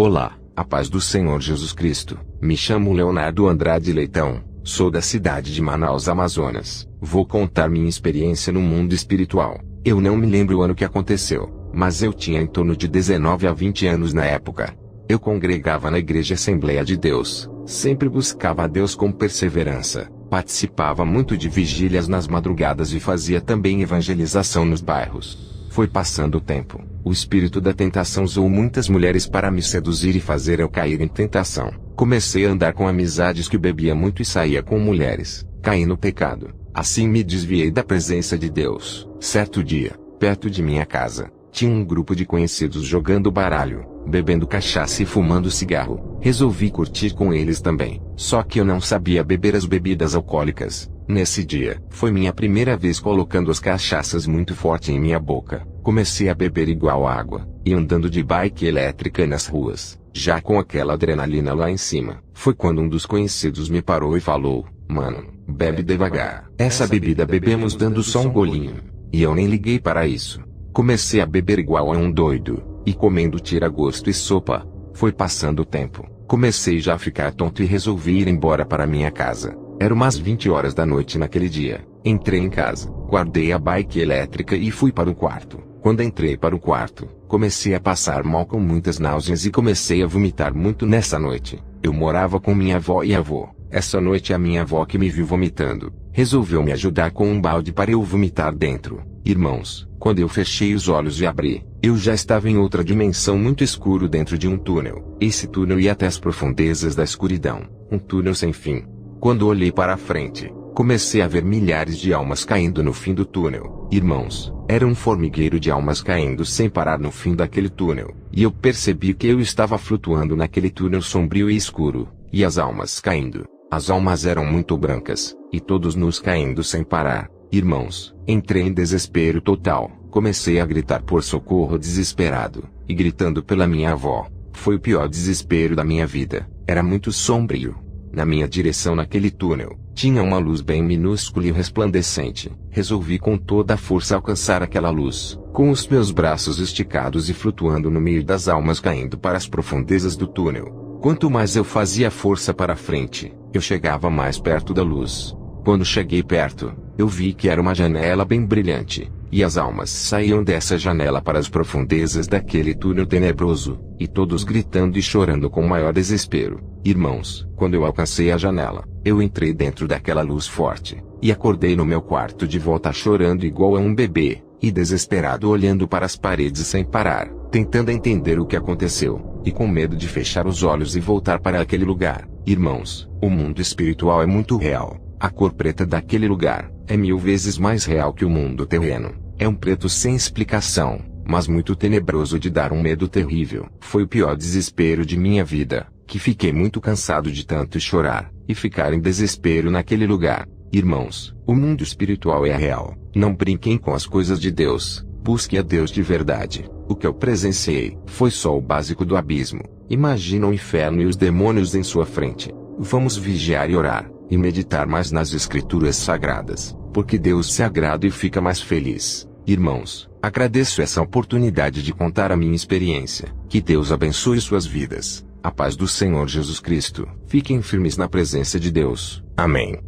Olá, a paz do Senhor Jesus Cristo. Me chamo Leonardo Andrade Leitão, sou da cidade de Manaus, Amazonas. Vou contar minha experiência no mundo espiritual. Eu não me lembro o ano que aconteceu, mas eu tinha em torno de 19 a 20 anos na época. Eu congregava na Igreja Assembleia de Deus, sempre buscava a Deus com perseverança, participava muito de vigílias nas madrugadas e fazia também evangelização nos bairros. Foi passando o tempo, o espírito da tentação usou muitas mulheres para me seduzir e fazer eu cair em tentação. Comecei a andar com amizades que bebia muito e saía com mulheres, caí no pecado. Assim me desviei da presença de Deus. Certo dia, perto de minha casa, tinha um grupo de conhecidos jogando baralho, bebendo cachaça e fumando cigarro. Resolvi curtir com eles também, só que eu não sabia beber as bebidas alcoólicas. Nesse dia, foi minha primeira vez colocando as cachaças muito forte em minha boca. Comecei a beber igual água, e andando de bike elétrica nas ruas, já com aquela adrenalina lá em cima. Foi quando um dos conhecidos me parou e falou: "Mano, bebe devagar. Essa bebida bebemos dando só um golinho." E eu nem liguei para isso. Comecei a beber igual a um doido, e comendo tira-gosto e sopa. Foi passando o tempo, comecei já a ficar tonto e resolvi ir embora para minha casa. Era umas 20 horas da noite naquele dia. Entrei em casa, guardei a bike elétrica e fui para o quarto. Quando entrei para o quarto, comecei a passar mal com muitas náuseas e comecei a vomitar muito nessa noite. Eu morava com minha avó e avô. Essa noite a minha avó, que me viu vomitando, resolveu me ajudar com um balde para eu vomitar dentro. Irmãos, quando eu fechei os olhos e abri, eu já estava em outra dimensão muito escuro dentro de um túnel. Esse túnel ia até as profundezas da escuridão, um túnel sem fim. Quando olhei para a frente, comecei a ver milhares de almas caindo no fim do túnel. Irmãos, era um formigueiro de almas caindo sem parar no fim daquele túnel. E eu percebi que eu estava flutuando naquele túnel sombrio e escuro, e as almas caindo. As almas eram muito brancas, e todos nus caindo sem parar. Irmãos, entrei em desespero total, comecei a gritar por socorro desesperado, e gritando pela minha avó. Foi o pior desespero da minha vida, era muito sombrio. Na minha direção naquele túnel, tinha uma luz bem minúscula e resplandecente. Resolvi com toda a força alcançar aquela luz, com os meus braços esticados e flutuando no meio das almas caindo para as profundezas do túnel. Quanto mais eu fazia força para frente, eu chegava mais perto da luz. Quando cheguei perto, eu vi que era uma janela bem brilhante, e as almas saíam dessa janela para as profundezas daquele túnel tenebroso, e todos gritando e chorando com maior desespero. Irmãos, quando eu alcancei a janela, eu entrei dentro daquela luz forte, e acordei no meu quarto de volta chorando igual a um bebê, e desesperado olhando para as paredes sem parar, tentando entender o que aconteceu, e com medo de fechar os olhos e voltar para aquele lugar. Irmãos, o mundo espiritual é muito real. A cor preta daquele lugar é 1000 vezes mais real que o mundo terreno. É um preto sem explicação, mas muito tenebroso de dar um medo terrível. Foi o pior desespero de minha vida, que fiquei muito cansado de tanto chorar, e ficar em desespero naquele lugar. Irmãos, o mundo espiritual é real. Não brinquem com as coisas de Deus, busque a Deus de verdade. O que eu presenciei foi só o básico do abismo. Imagina o inferno e os demônios em sua frente. Vamos vigiar e orar, e meditar mais nas escrituras sagradas, porque Deus se agrada e fica mais feliz. Irmãos, agradeço essa oportunidade de contar a minha experiência. Que Deus abençoe suas vidas. A paz do Senhor Jesus Cristo. Fiquem firmes na presença de Deus. Amém.